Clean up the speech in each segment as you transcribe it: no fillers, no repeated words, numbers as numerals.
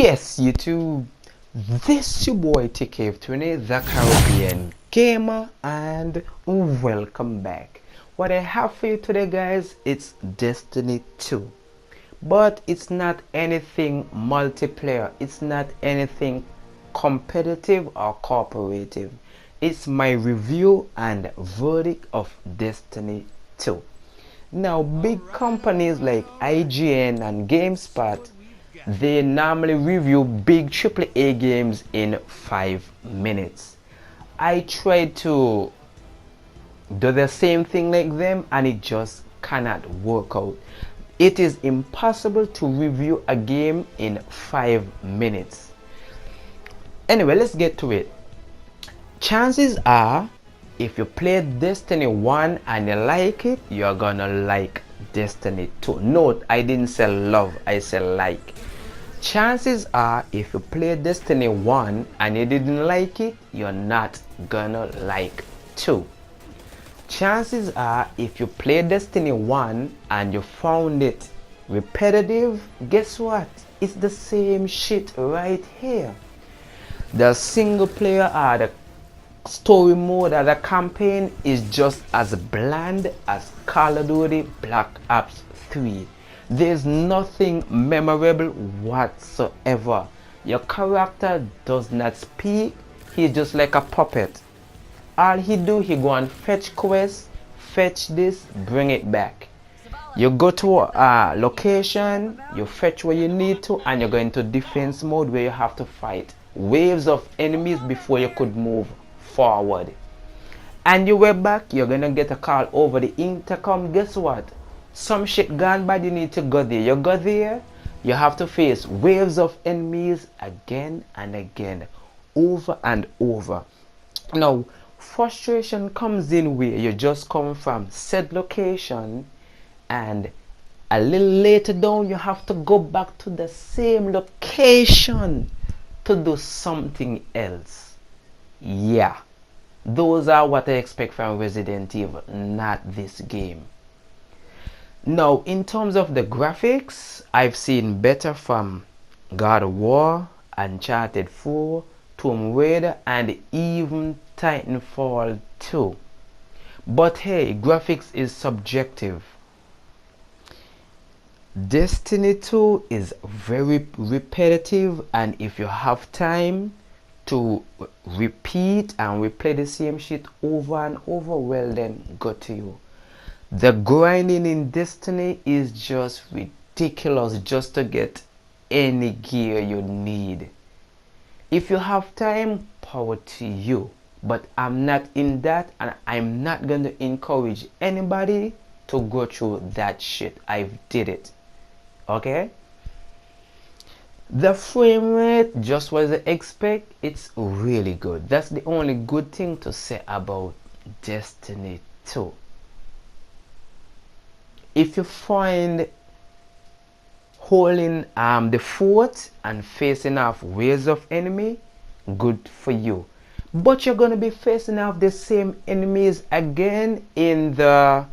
Yes, YouTube, this your boy TK20, the Caribbean Gamer, and welcome back. What I have for you today, guys, it's Destiny 2. But it's not anything multiplayer, it's not anything competitive or cooperative. It's my review and verdict of Destiny 2. Now, big companies like IGN and GameSpot, they normally review big AAA games in 5 minutes. I tried to do the same thing like them and it just cannot work out. It is impossible to review a game in 5 minutes. Anyway, let's get to it. Chances are, if you play Destiny 1 and you like it, you're gonna like Destiny 2. Note, I didn't say love, I said like. Chances are, if you play Destiny 1 and you didn't like it, you're not gonna like 2. Chances are, if you play Destiny 1 and you found it repetitive, guess what? It's the same shit right here. The single player or the story mode or the campaign is just as bland as Call of Duty Black Ops 3. There's nothing memorable whatsoever. Your character does not speak. He's just like a puppet. All he do, he go and fetch quests, fetch this, bring it back. You go to a location, you fetch what you need to, and you go into defense mode where you have to fight waves of enemies before you could move forward. And you were back, you're gonna get a call over the intercom. Guess what? Some shit gone bad, you need to go there. You go there, you have to face waves of enemies again and again, over and over. Now, frustration comes in where you just come from said location and a little later down you have to go back to the same location to do something else. Yeah, those are what I expect from Resident Evil, not this game. Now, in terms of the graphics, I've seen better from God of War, Uncharted 4, Tomb Raider, and even Titanfall 2. But hey, graphics is subjective. Destiny 2 is very repetitive, and if you have time to repeat and replay the same shit over and over, well then, good to you. The grinding in Destiny is just ridiculous just to get any gear you need. If you have time, power to you. But I'm not in that, and I'm not going to encourage anybody to go through that shit. I've did it. Okay? The frame rate, just what I expect, it's really good. That's the only good thing to say about Destiny 2. If you find holding the fort and facing off waves of enemy, good for you. But you're going to be facing off the same enemies again in the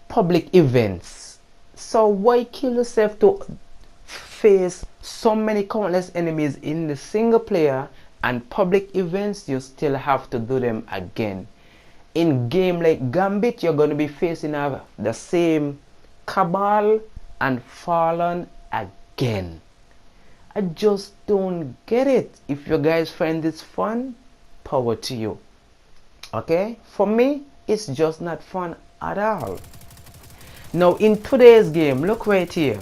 public events. So why kill yourself to face so many countless enemies in the single player, and public events you still have to do them again? In game like Gambit, you're going to be facing off the same Cabal and Fallen again. I just don't get it. If you guys find this fun, power to you. Okay? For me, it's just not fun at all. Now, in today's game, look right here.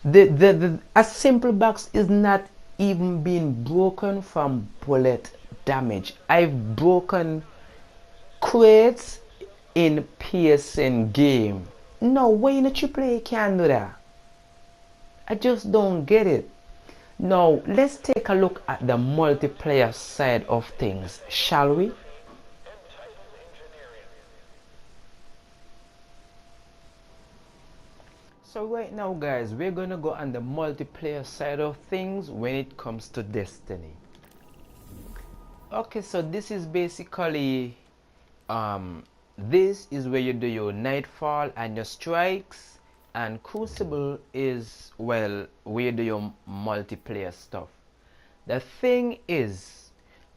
A simple box is not even being broken from bullet damage. I've broken crates in PSN game. No way in a AAA can do that. I just don't get it. Now let's take a look at the multiplayer side of things, shall we? So right now, guys, we're gonna go on the multiplayer side of things when it comes to Destiny. Okay, so this is basically this is where you do your nightfall and your strikes, and Crucible is, well, where do your multiplayer stuff. The thing is,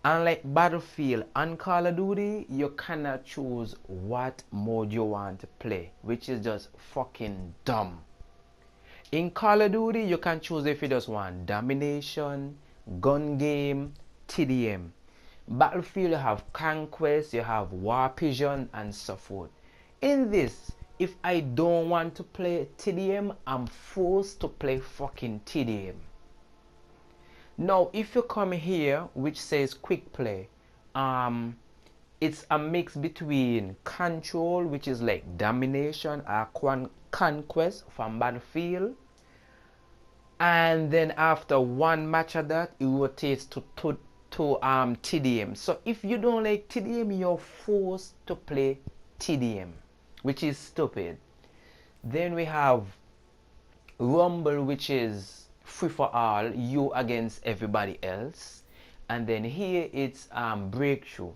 unlike Battlefield and Call of Duty, you cannot choose what mode you want to play, which is just fucking dumb. In Call of Duty, you can choose if you just want domination, gun game, TDM. Battlefield, you have conquest, you have war pigeon, and so forth. In this, if I don't want to play TDM, I'm forced to play fucking TDM. Now, if you come here, which says quick play, it's a mix between control, which is like domination or conquest from Battlefield, and then after one match of that, it rotates to TDM. So if you don't like TDM, you're forced to play TDM, which is stupid. Then we have Rumble, which is free for all, you against everybody else. And then here it's Breakthrough.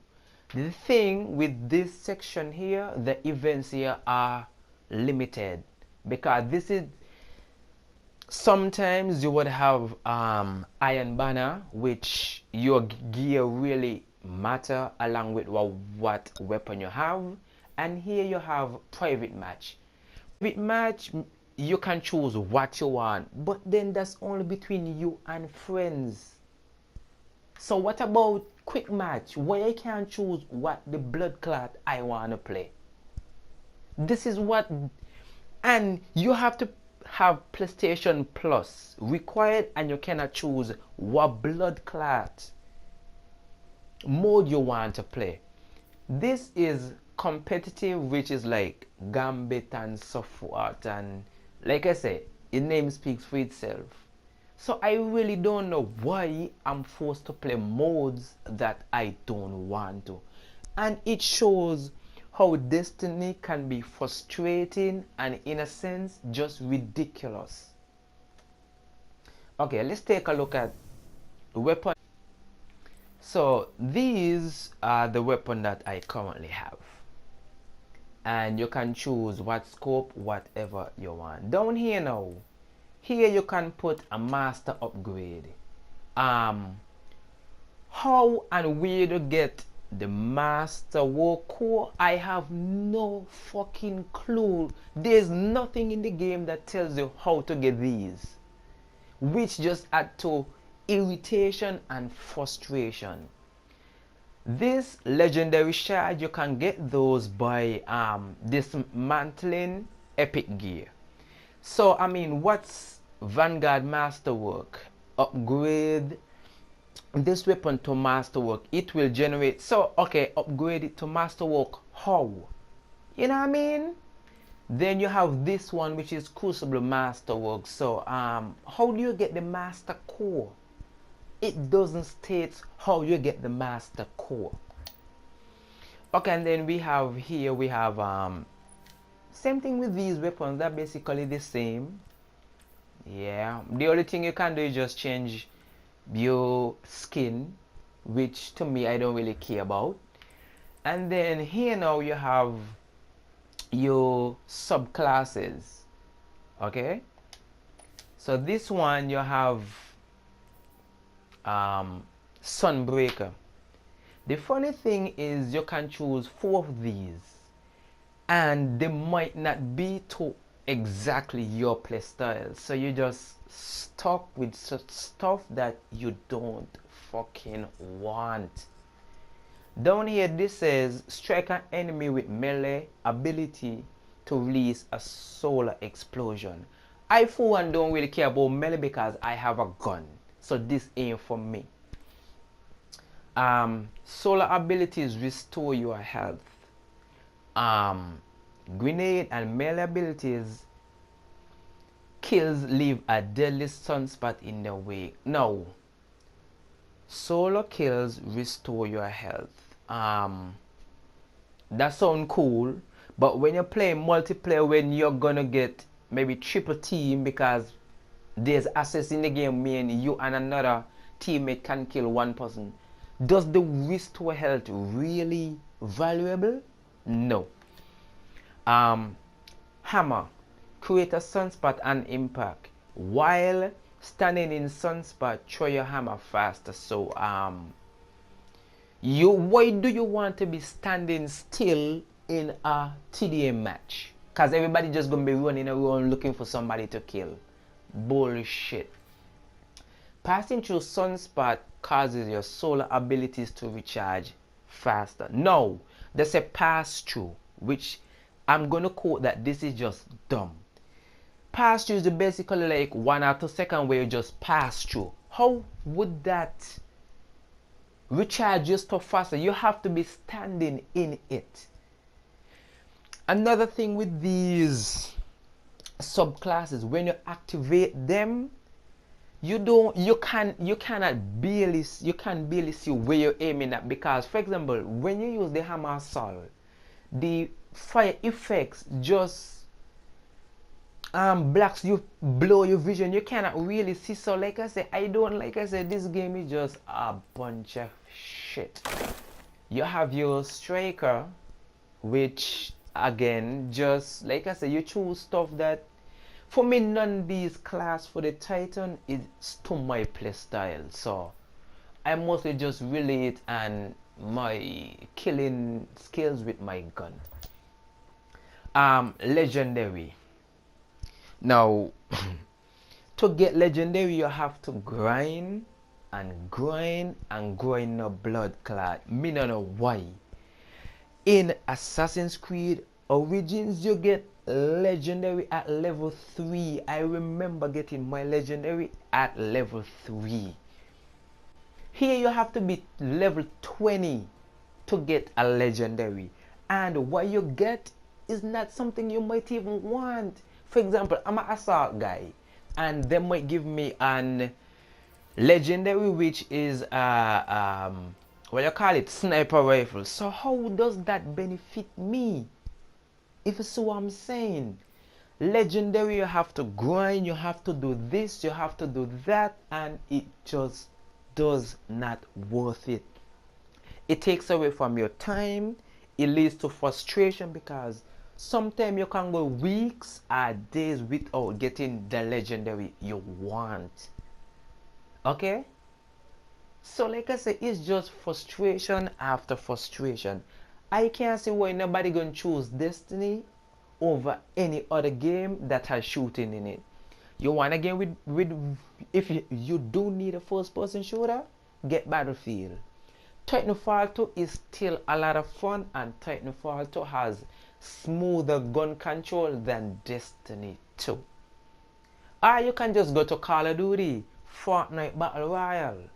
The thing with this section here, the events here are limited, because this is, sometimes you would have Iron Banner, which your gear really matter along with what weapon you have. And here you have private match. Private match, you can choose what you want, but then that's only between you and friends. So what about quick match, where I can choose what the blood clot I want to play? This is what, and you have to have PlayStation Plus required, and you cannot choose what blood clot mode you want to play. This is competitive, which is like Gambit and so forth, and like I said, the name speaks for itself. So I really don't know why I'm forced to play modes that I don't want to. And it shows how Destiny can be frustrating and, in a sense, just ridiculous. Okay, let's take a look at the weapon. So these are the weapon that I currently have. And you can choose what scope, whatever you want. Down here now, here you can put a master upgrade. How and where to get the master war core, I have no fucking clue. There's nothing in the game that tells you how to get these, which just add to irritation and frustration. This legendary shard, you can get those by dismantling epic gear. So I mean, what's Vanguard Masterwork? Upgrade this weapon to Masterwork. It will generate, so okay, upgrade it to Masterwork. How? You know what I mean? Then you have this one, which is Crucible Masterwork. So how do you get the Master Core? It doesn't state how you get the Master Core. Okay, and then we have here, we have same thing with these weapons. They're basically the same. Yeah, the only thing you can do is just change your skin, which to me I don't really care about. And then here now you have your subclasses. Okay, so this one you have Sunbreaker. The funny thing is you can choose 4 of these, and they might not be to exactly your play style, so you just stuck with such stuff that you don't fucking want. Down here this says strike an enemy with melee ability to release a solar explosion. I for one don't really care about melee because I have a gun, so this ain't for me. Solar abilities restore your health. Grenade and melee abilities kills leave a deadly sunspot in the wake. No, solar kills restore your health. That sounds cool, but when you're playing multiplayer, when you're gonna get maybe triple team because there's access in the game, meaning you and another teammate can kill one person, does the restore health really valuable? No. Hammer create a sunspot and impact. While standing in sunspot, throw your hammer faster. So why do you want to be standing still in a TDM match? Because everybody just gonna be running around looking for somebody to kill. Bullshit. Passing through sunspot causes your solar abilities to recharge faster. No, they say pass through, which I'm gonna quote that this is just dumb. Pass through is basically like 1 or 2 seconds where you just pass through. How would that recharge your stuff faster? You have to be standing in it. Another thing with these subclasses, when you activate them, you can't barely see where you're aiming at, because for example, when you use the hammer assault, the fire effects just blocks you, blow your vision. You cannot really see. So like I said, this game is just a bunch of shit. You have your striker, which again, just like I said, you choose stuff that, for me, none of these class for the Titan is to my play style. So I mostly just relate and my killing skills with my gun. Legendary. Now, to get legendary, you have to grind and grind and grind a blood clot. Me don't know why. In Assassin's Creed Origins, you get legendary at level 3. I remember getting my legendary at level 3. Here you have to be level 20 to get a legendary, and what you get is not something you might even want. For example, I'm an assault guy and they might give me an legendary, which is what you call it, sniper rifle. So how does that benefit me? If you see what I'm saying, legendary, you have to grind, you have to do this, you have to do that, and it just does not worth it. It takes away from your time. It leads to frustration, because sometimes you can go weeks or days without getting the legendary you want. Okay, so like I said, it's just frustration after frustration. I can't see why nobody gonna choose Destiny over any other game that has shooting in it. You want a game with if you do need a first person shooter, get Battlefield. Titanfall 2 is still a lot of fun, and Titanfall 2 has smoother gun control than Destiny 2. Or you can just go to Call of Duty, Fortnite Battle Royale.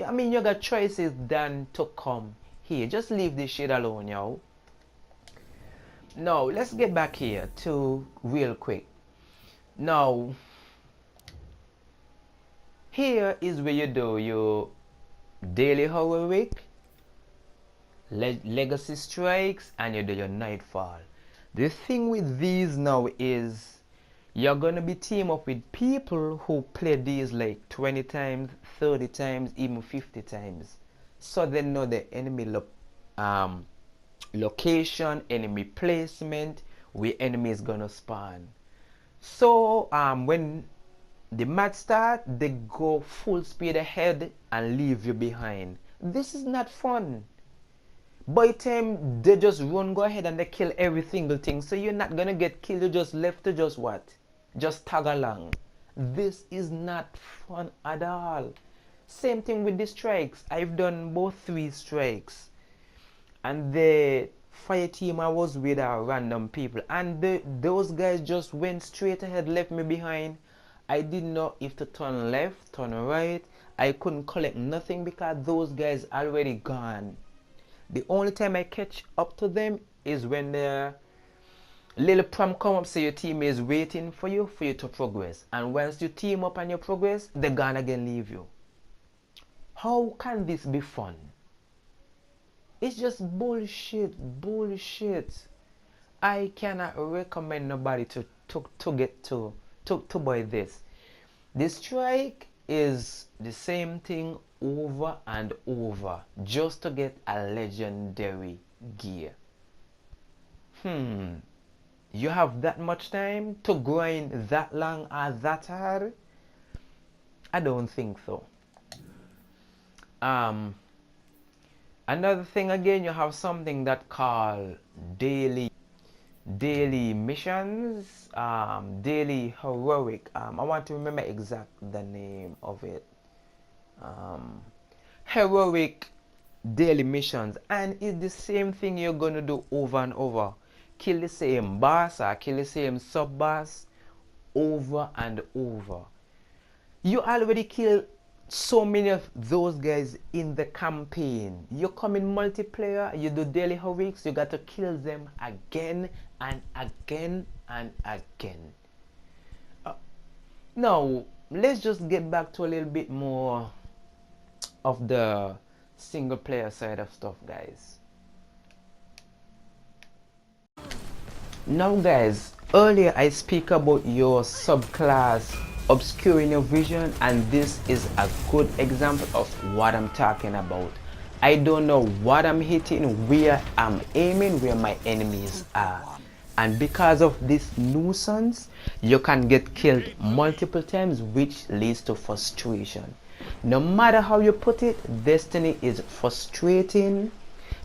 I mean, you got choices than to come here. Just leave this shit alone, yo. Now, let's get back here to real quick. Now, here is where you do your daily heroic, legacy strikes, and you do your nightfall. The thing with these now is you're gonna be team up with people who play these like 20 times, 30 times, even 50 times, so they know the enemy location, enemy placement, where enemy is gonna spawn. So when the match start, they go full speed ahead and leave you behind. This is not fun. By the time they just go ahead and they kill every single thing, so you're not gonna get killed. You're just left to just what? Just tag along. This is not fun at all. Same thing with the strikes. I've done both 3 strikes, and the fire team I was with are random people, and those guys just went straight ahead, left me behind. I didn't know if to turn left, turn right. I couldn't collect nothing because those guys already gone. The only time I catch up to them is when the little prompt come up, say your team is waiting for you to progress. And once you team up and you progress, they're gonna again leave you. How can this be fun? It's just bullshit. I cannot recommend nobody to buy this. The strike is the same thing over and over just to get a legendary gear. You have that much time to grind that long or that hard? I don't think so. Um, Another thing again, you have something that called daily missions, daily heroic. I want to remember exact the name of it. Um, Heroic daily missions, and it's the same thing you're gonna do over and over. Kill the same boss or kill the same sub boss over and over. You already killed so many of those guys in the campaign. You come in multiplayer, you do daily heroics, you got to kill them again and again and again. Now, let's just get back to a little bit more of the single player side of stuff, guys. Now guys, earlier I speak about your subclass obscuring your vision, and this is a good example of what I'm talking about. I don't know what I'm hitting, where I'm aiming, where my enemies are. And because of this nuisance, you can get killed multiple times, which leads to frustration. No matter how you put it, Destiny is frustrating.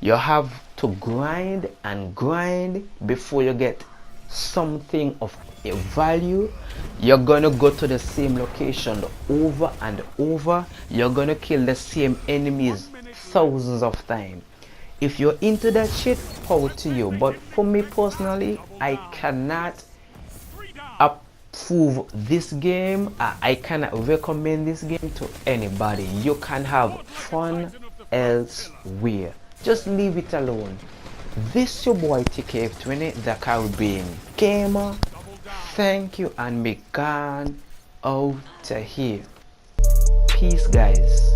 You have to grind and grind before you get something of a value. You're gonna go to the same location over and over. You're gonna kill the same enemies thousands of times. If you're into that shit, power to you. But for me personally, I cannot approve this game. I cannot recommend this game to anybody. You can have fun elsewhere. Just leave it alone. This your boy TKF20, the Caribbean Gamer. Thank you and be gone out to here. Peace guys.